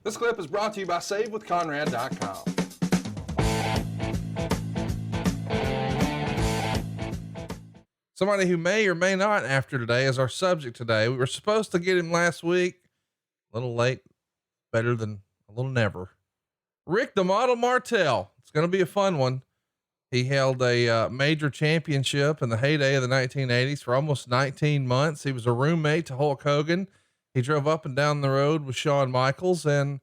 This clip is brought to you by SaveWithConrad.com. Somebody who may or may not after today is our subject today. We were supposed to get him last week. A little late, better than a little never. Rick the Model Martel. It's going to be a fun one. He held a major championship in the heyday of the 1980s for almost 19 months. He was a roommate to Hulk Hogan. He drove up and down the road with Shawn Michaels. And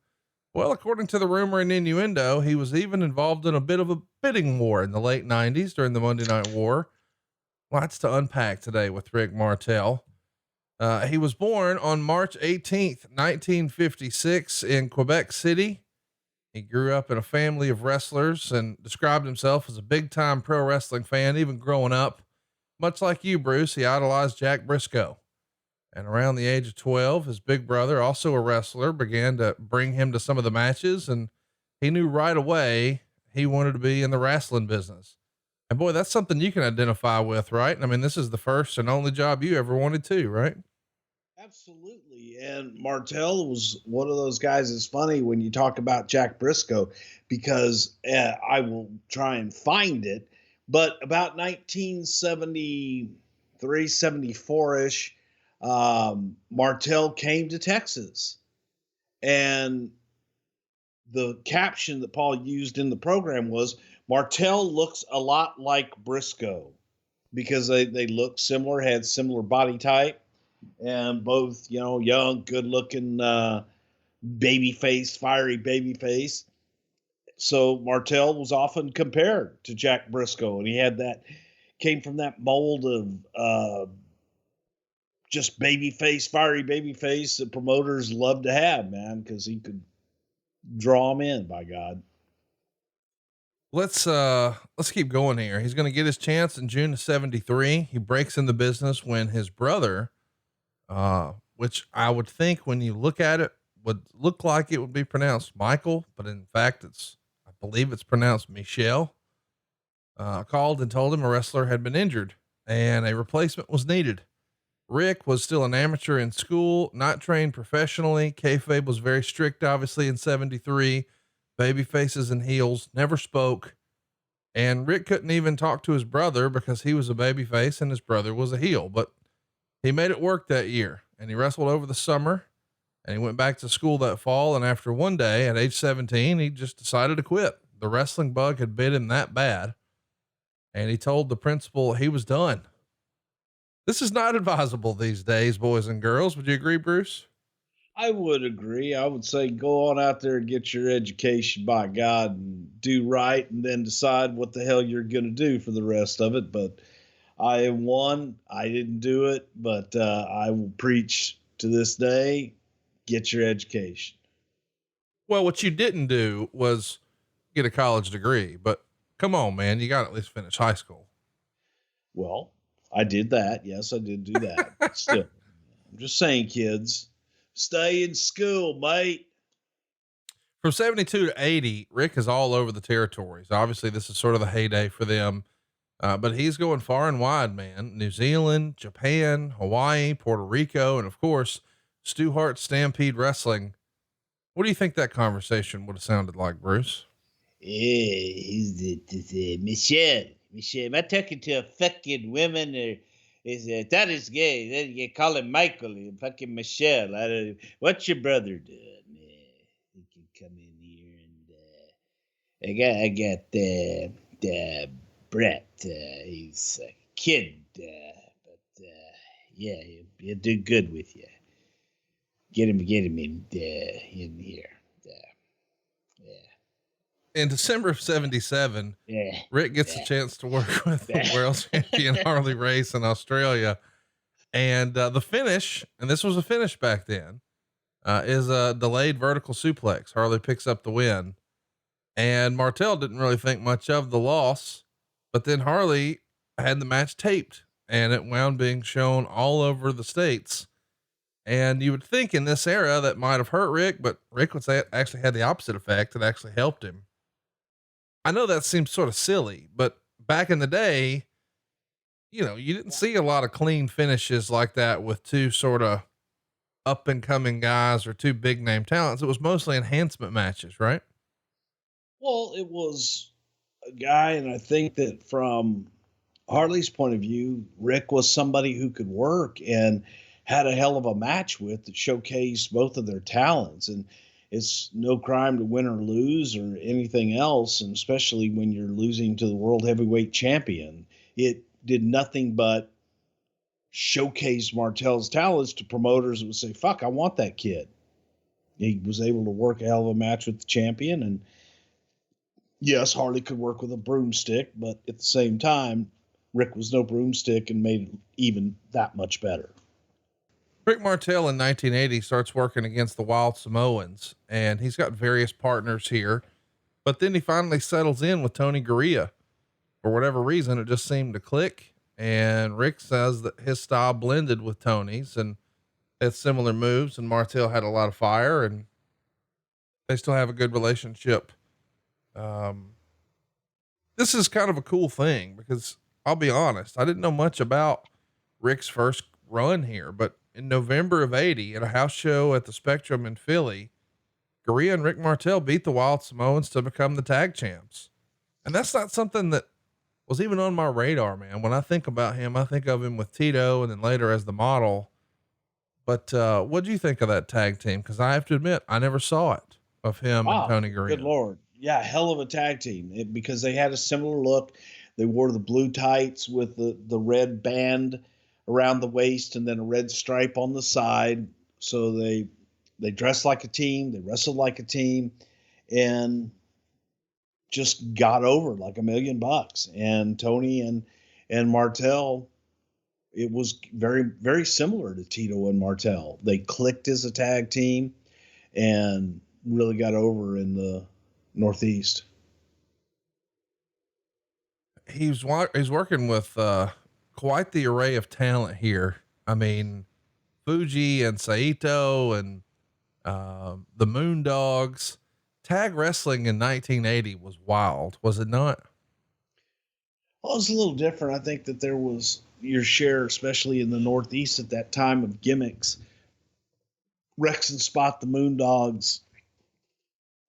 well, according to the rumor and innuendo, he was even involved in a bit of a bidding war in the late 90s during the Monday Night War. Lots to unpack today with Rick Martel. He was born on March 18th, 1956 in Quebec City. He grew up in a family of wrestlers and described himself as a big time pro wrestling fan, even growing up. Much like you, Bruce, he idolized Jack Briscoe. And around the age of 12, his big brother, also a wrestler, began to bring him to some of the matches. And he knew right away he wanted to be in the wrestling business. And boy, that's something you can identify with, right? I mean, this is the first and only job you ever wanted to, right? Absolutely. And Martel was one of those guys. It's funny when you talk about Jack Briscoe, because I will try and find it, but about 1973, 74 ish, Martel came to Texas, and the caption that Paul used in the program was, Martel looks a lot like Briscoe, because they look similar, had similar body type, and both, young, good looking, baby face, fiery baby face. So Martel was often compared to Jack Briscoe, and he had came from that mold of, just baby face, fiery baby face that promoters love to have, man, because he could draw them in, by God. Let's keep going here. He's going to get his chance in June of 73. He breaks in the business when his brother, which I would think when you look at it would look like it would be pronounced Michael, but in fact I believe it's pronounced Michelle, called and told him a wrestler had been injured and a replacement was needed. Rick was still an amateur in school, not trained professionally. Kayfabe was very strict, obviously, in 73. Baby faces and heels never spoke. And Rick couldn't even talk to his brother because he was a baby face and his brother was a heel, but he made it work that year, and he wrestled over the summer, and he went back to school that fall. And after one day at age 17, he just decided to quit. The wrestling bug had bit him that bad. And he told the principal he was done. This is not advisable these days, boys and girls. Would you agree, Bruce? I would agree. I would say go on out there and get your education, by God, and do right, and then decide what the hell you're going to do for the rest of it. But I am one. I didn't do it, but I will preach to this day, get your education. Well, what you didn't do was get a college degree, but come on, man, you got to at least finish high school. Well, I did that. Yes, I did do that. Still, I'm just saying, kids, stay in school, mate. From 72 to 80, Rick is all over the territories. Obviously this is sort of the heyday for them. But he's going far and wide, man. New Zealand, Japan, Hawaii, Puerto Rico, and of course, Stu Hart's Stampede Wrestling. What do you think that conversation would have sounded like, Bruce? Michelle, am I talking to a fucking woman, or that is gay? Then you call him Michael, fucking Michelle. What's your brother doing? He can come in here, and I got Brett. He's a kid, but yeah, he'll do good with you. Get him in here. In December of 77, Rick gets a chance to work with the world champion Harley Race in Australia. And the finish, and this was a finish back then, is a delayed vertical suplex. Harley picks up the win, and Martel didn't really think much of the loss, but then Harley had the match taped and it wound being shown all over the States. And you would think in this era that might've hurt Rick, but Rick would say it actually had the opposite effect. It actually helped him. I know that seems sort of silly, but back in the day, you didn't see a lot of clean finishes like that with two sort of up and coming guys or two big name talents. It was mostly enhancement matches, right? Well, it was a guy, and I think that from Harley's point of view, Rick was somebody who could work and had a hell of a match with that showcased both of their talents. And it's no crime to win or lose or anything else, and especially when you're losing to the world heavyweight champion. It did nothing but showcase Martel's talents to promoters that would say, fuck, I want that kid. He was able to work a hell of a match with the champion. And yes, Harley could work with a broomstick, but at the same time, Rick was no broomstick and made it even that much better. Rick Martel in 1980 starts working against the Wild Samoans, and he's got various partners here, but then he finally settles in with Tony Gurria. For whatever reason, it just seemed to click. And Rick says that his style blended with Tony's and had similar moves, and Martel had a lot of fire, and they still have a good relationship. This is kind of a cool thing because I'll be honest, I didn't know much about Rick's first run here, but in November of 80 at a house show at the Spectrum in Philly, Gurria and Rick Martel beat the Wild Samoans to become the tag champs. And that's not something that was even on my radar, man. When I think about him, I think of him with Tito and then later as the Model. But, what do you think of that tag team? Cause I have to admit, I never saw it of him and Tony Gurria. Good Lord. Yeah. Hell of a tag team because they had a similar look. They wore the blue tights with the red band around the waist and then a red stripe on the side. So they dressed like a team. They wrestled like a team and just got over like $1 million. And Tony and Martel, it was very, very similar to Tito and Martel. They clicked as a tag team and really got over in the Northeast. He's working with, quite the array of talent here. I mean, Fuji and Saito and, the Moondogs. Tag wrestling in 1980 was wild, was it not? Well, it was a little different. I think that there was your share, especially in the Northeast at that time, of gimmicks. Rex and Spot, the Moondogs,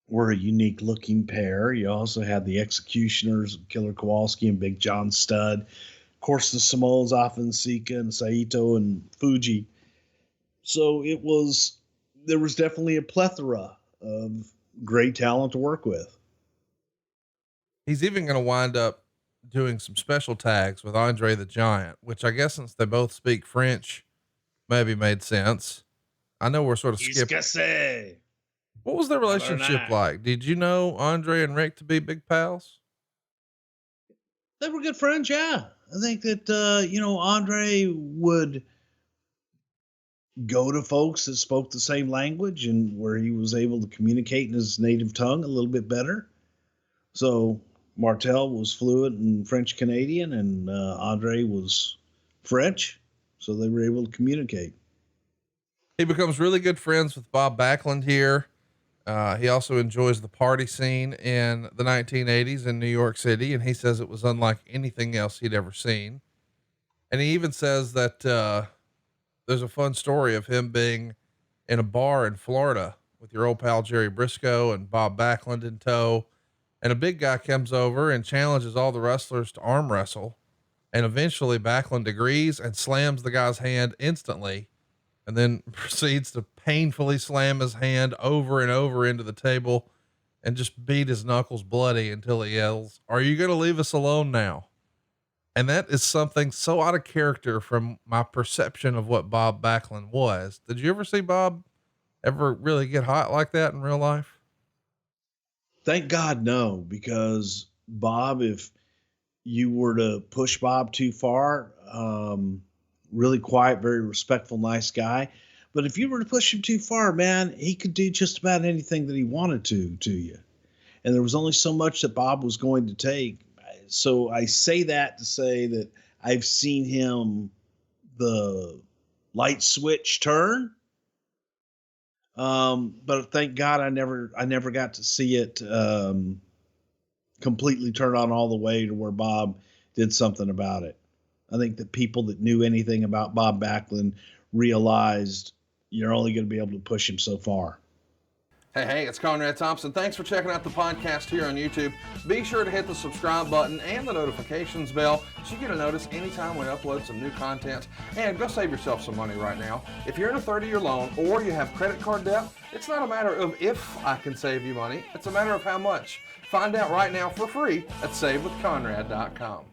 were a unique looking pair. You also had the Executioners, Killer Kowalski and Big John Studd. Of course, the Samoans, Afa and Saito and Fuji. So there was definitely a plethora of great talent to work with. He's even going to wind up doing some special tags with Andre the Giant, which I guess since they both speak French, maybe made sense. I know we're sort of skipping. What was their relationship like? Did you know Andre and Rick to be big pals? They were good friends. Yeah. I think that, Andre would go to folks that spoke the same language and where he was able to communicate in his native tongue a little bit better. So Martel was fluent in French Canadian and Andre was French. So they were able to communicate. He becomes really good friends with Bob Backlund here. He also enjoys the party scene in the 1980s in New York City. And he says it was unlike anything else he'd ever seen. And he even says that, there's a fun story of him being in a bar in Florida with your old pal, Jerry Briscoe and Bob Backlund in tow. And a big guy comes over and challenges all the wrestlers to arm wrestle. And eventually Backlund agrees and slams the guy's hand instantly. And then proceeds to painfully slam his hand over and over into the table and just beat his knuckles bloody until he yells, "Are you going to leave us alone now?" And that is something so out of character from my perception of what Bob Backlund was. Did you ever see Bob ever really get hot like that in real life? Thank God, no, because Bob, if you were to push Bob too far, really quiet, very respectful, nice guy. But if you were to push him too far, man, he could do just about anything that he wanted to you. And there was only so much that Bob was going to take. So I say that to say that I've seen him, the light switch turn. But thank God I never got to see it, completely turn on all the way to where Bob did something about it. I think that people that knew anything about Bob Backlund realized, you're only going to be able to push him so far. Hey, it's Conrad Thompson. Thanks for checking out the podcast here on YouTube. Be sure to hit the subscribe button and the notifications bell so you get a notice anytime we upload some new content. And go save yourself some money right now. If you're in a 30-year loan or you have credit card debt, it's not a matter of if I can save you money. It's a matter of how much. Find out right now for free at SaveWithConrad.com.